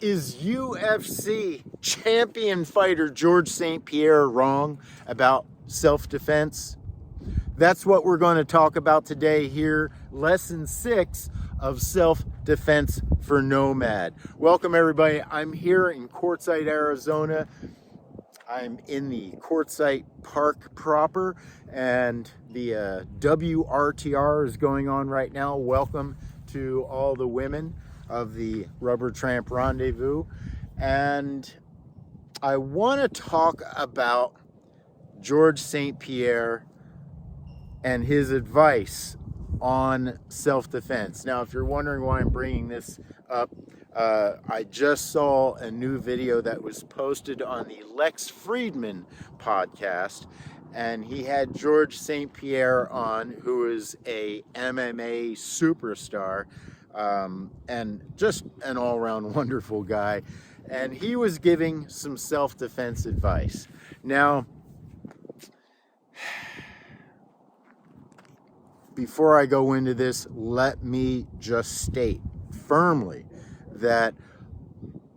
Is UFC champion fighter George Saint Pierre wrong about self-defense? That's what we're going to talk about today here. Lesson 6 of self-defense for Nomad. Welcome everybody. I'm here in Quartzsite, Arizona. I'm in the Quartzsite Park proper, and the WRTR is going on right now. Welcome to all the women of the Rubber Tramp Rendezvous. And I want to talk about George Saint Pierre and his advice on self-defense. Now, if you're wondering why I'm bringing this up, I just saw a new video that was posted on the Lex Friedman podcast, and he had George Saint Pierre on, who is a MMA superstar, and just an all-around wonderful guy. And he was giving some self-defense advice. Now, before I go into this, let me just state firmly that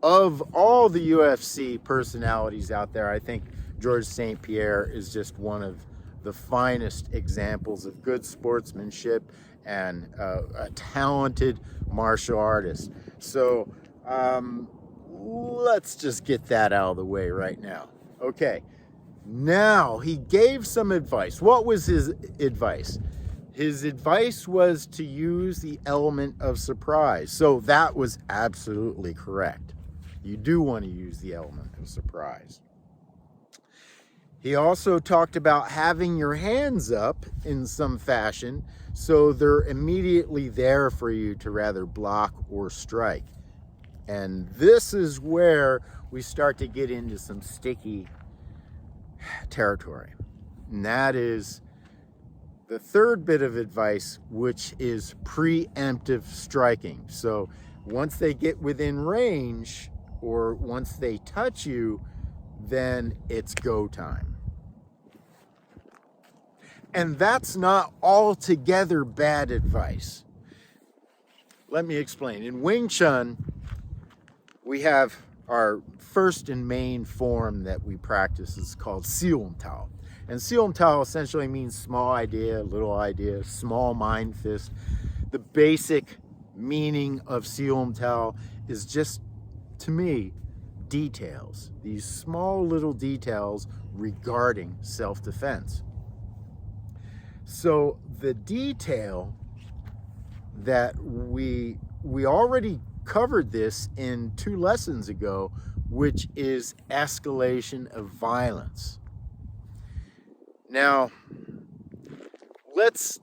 of all the UFC personalities out there, I think George Saint Pierre is just one of the finest examples of good sportsmanship and a talented martial artist. So let's just get that out of the way right now. Okay, now he gave some advice. What was his advice? His advice was to use the element of surprise. So that was absolutely correct. You do want to use the element of surprise. He also talked about having your hands up in some fashion so they're immediately there for you to rather block or strike. And this is where we start to get into some sticky territory. And that is the third bit of advice, which is preemptive striking. So once they get within range or once they touch you, then it's go time. And that's not altogether bad advice. Let me explain. In Wing Chun, we have our first and main form that we practice is called Sium Tao. And Sium Tao essentially means small idea, little idea, small mind fist. The basic meaning of Sium Tao is just, to me, details. These small little details regarding self-defense. So the detail that we already covered this in 2 lessons ago, which is escalation of violence. Now, let's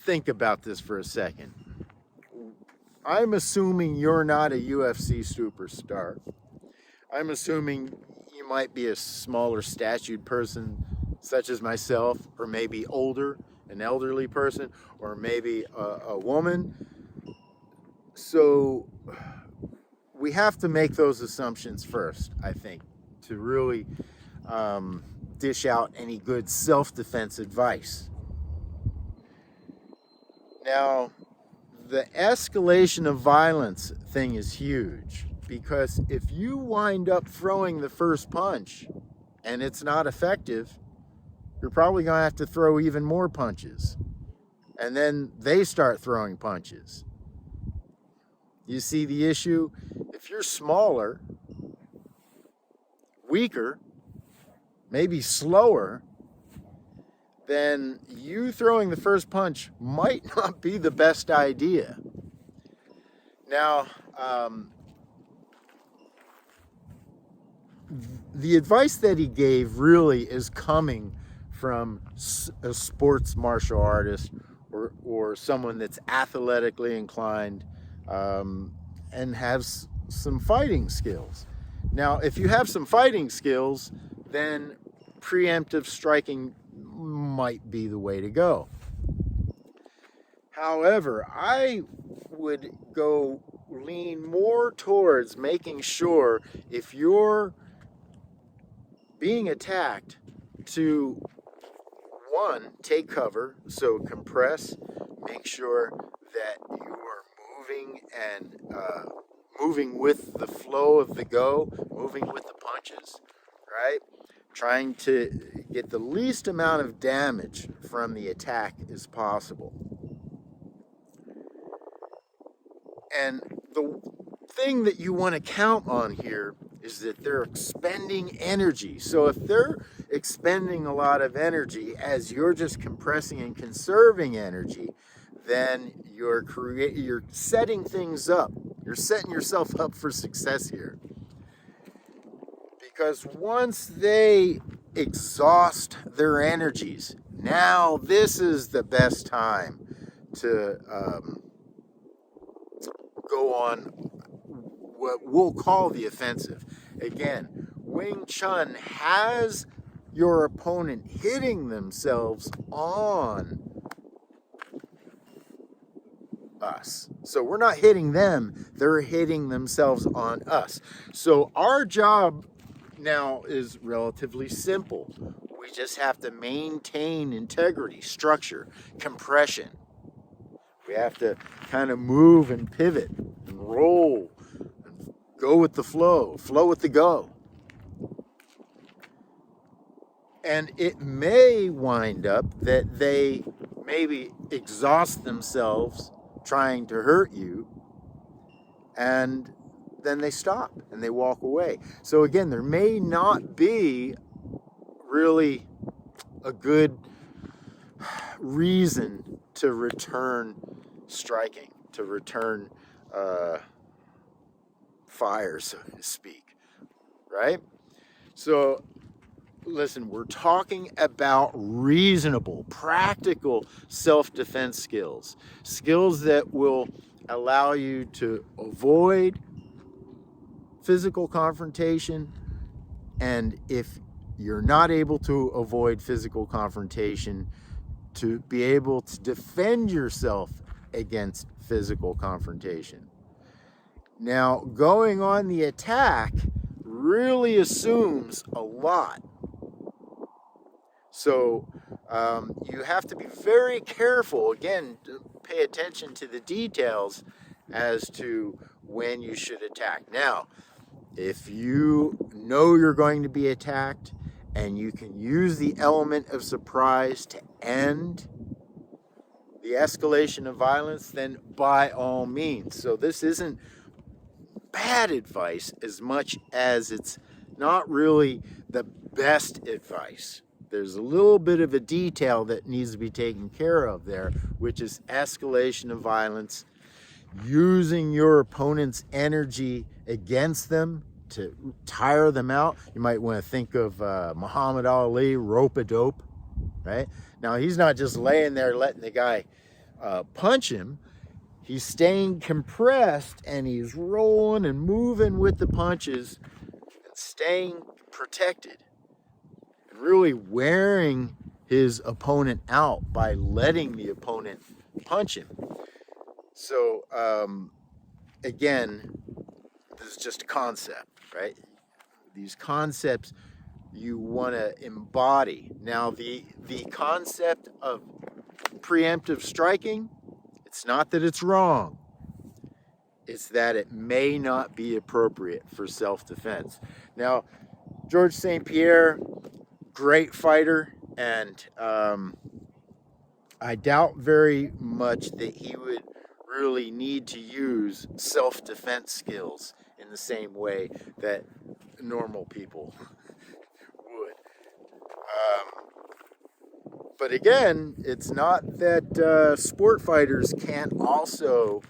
think about this for a second. I'm assuming you're not a UFC superstar. I'm assuming you might be a smaller statured person such as myself, or maybe older, an elderly person, or maybe a woman. So we have to make those assumptions first, I think, to really dish out any good self-defense advice. Now, the escalation of violence thing is huge, because if you wind up throwing the first punch and it's not effective, you're probably going to have to throw even more punches. And then they start throwing punches. You see the issue? If you're smaller, weaker, maybe slower, then you throwing the first punch might not be the best idea. Now, the advice that he gave really is coming from a sports martial artist or someone that's athletically inclined and has some fighting skills. Now, if you have some fighting skills, then preemptive striking might be the way to go. However, I would lean more towards making sure, if you're being attacked, to one, take cover, so compress, make sure that you are moving and moving with the flow of the go, moving with the punches, right? Trying to get the least amount of damage from the attack as possible. And the thing that you want to count on here is that they're expending energy. So if they're expending a lot of energy as you're just compressing and conserving energy, then you're setting things up. You're setting yourself up for success here. Because once they exhaust their energies, now this is the best time to go on what we'll call the offensive. Again, Wing Chun has your opponent hitting themselves on us. So we're not hitting them, they're hitting themselves on us. So our job now is relatively simple. We just have to maintain integrity, structure, compression. We have to kind of move and pivot and roll, and go with the flow with the go. And it may wind up that they maybe exhaust themselves trying to hurt you, and then they stop and they walk away. So again, there may not be really a good reason to return striking, to return fire, so to speak, right? So listen, we're talking about reasonable, practical self-defense skills, skills that will allow you to avoid physical confrontation, and if you're not able to avoid physical confrontation, to be able to defend yourself against physical confrontation. Now, going on the attack really assumes a lot. So you have to be very careful, again, to pay attention to the details as to when you should attack. Now, if you know you're going to be attacked and you can use the element of surprise to end the escalation of violence, then by all means. So this isn't bad advice as much as it's not really the best advice. There's a little bit of a detail that needs to be taken care of there, which is escalation of violence, using your opponent's energy against them to tire them out. You might want to think of Muhammad Ali, rope-a-dope, right? Now, he's not just laying there letting the guy punch him. He's staying compressed and he's rolling and moving with the punches and staying protected and really wearing his opponent out by letting the opponent punch him. So, again, this is just a concept, right? These concepts you want to embody. Now, the concept of preemptive striking, it's not that it's wrong. It's that it may not be appropriate for self-defense. Now, George Saint Pierre, great fighter, and I doubt very much that he would really need to use self-defense skills in the same way that normal people would. But again, it's not that sport fighters can't also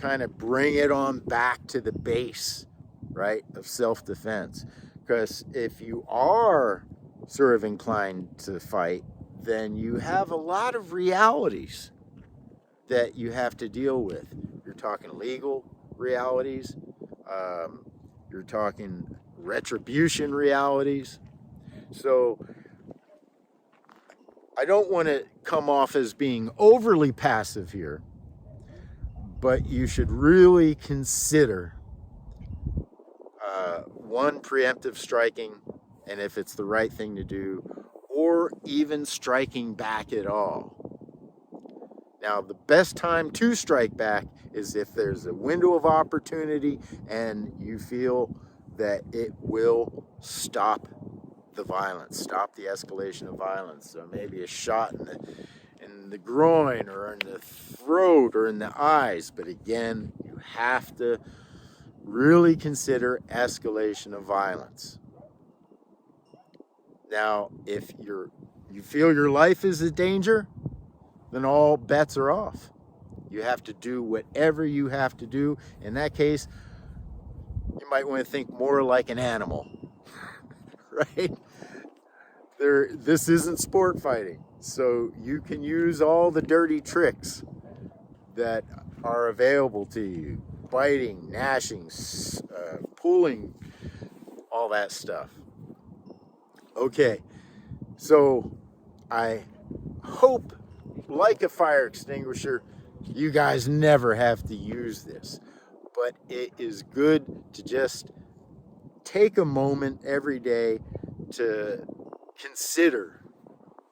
kind of bring it on back to the base, right, of self-defense. Because if you are sort of inclined to fight, then you have a lot of realities that you have to deal with. You're talking legal realities. You're talking retribution realities. So I don't want to come off as being overly passive here, but you should really consider one, preemptive striking, and if it's the right thing to do, or even striking back at all. Now, the best time to strike back is if there's a window of opportunity and you feel that it will stop the violence, stop the escalation of violence. So maybe a shot in the groin or in the throat or in the eyes. But again, you have to really consider escalation of violence. Now, if you feel your life is a danger, then all bets are off. You have to do whatever you have to do. In that case, you might want to think more like an animal, right? This isn't sport fighting, so you can use all the dirty tricks that are available to you. Biting, gnashing, pulling, all that stuff. Okay, so I hope, like a fire extinguisher, you guys never have to use this. But it is good to just take a moment every day to consider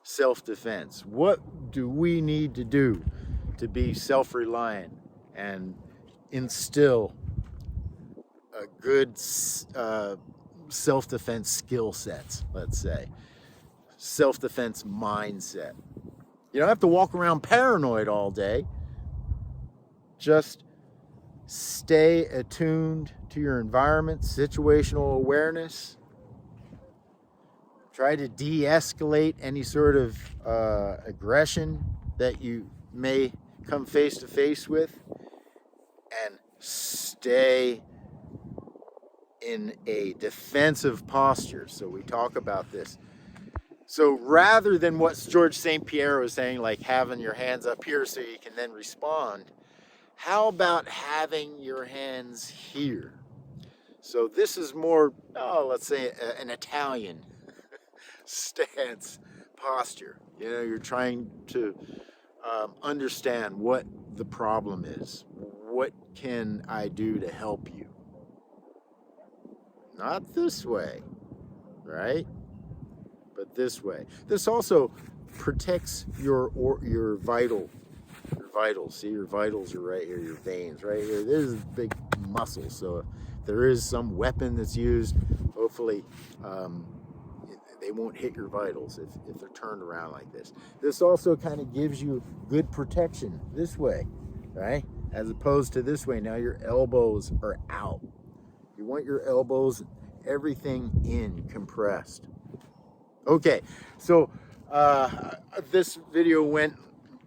self-defense. What do we need to do to be self-reliant and instill a good self-defense skill sets, let's say. Self-defense mindset. You don't have to walk around paranoid all day. Just stay attuned to your environment, situational awareness. Try to de-escalate any sort of aggression that you may come face to face with, and stay in a defensive posture. So we talk about this. So rather than what George Saint Pierre was saying, like having your hands up here so you can then respond, how about having your hands here? So this is more, let's say an Italian stance posture. You know, you're trying to understand what the problem is. What can I do to help you? Not this way, right? But this way. This also protects your vitals. See, your vitals are right here, your veins right here. There's a big muscle. So if there is some weapon that's used, hopefully they won't hit your vitals if they're turned around like this. This also kind of gives you good protection this way, right? As opposed to this way. Now your elbows are out. You want your elbows, everything in, compressed. Okay, so this video went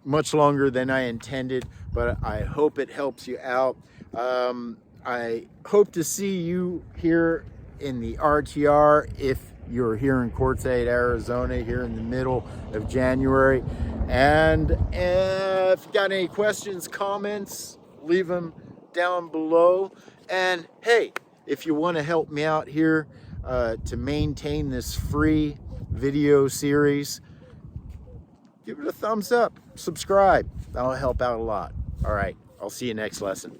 much longer than I intended, but I hope it helps you out. I hope to see you here in the RTR if you're here in Quartzsite, Arizona, here in the middle of January. And if you got any questions, comments, leave them down below. And hey, if you want to help me out here to maintain this free video series, give it a thumbs up, subscribe. That'll help out a lot. All right, I'll see you next lesson.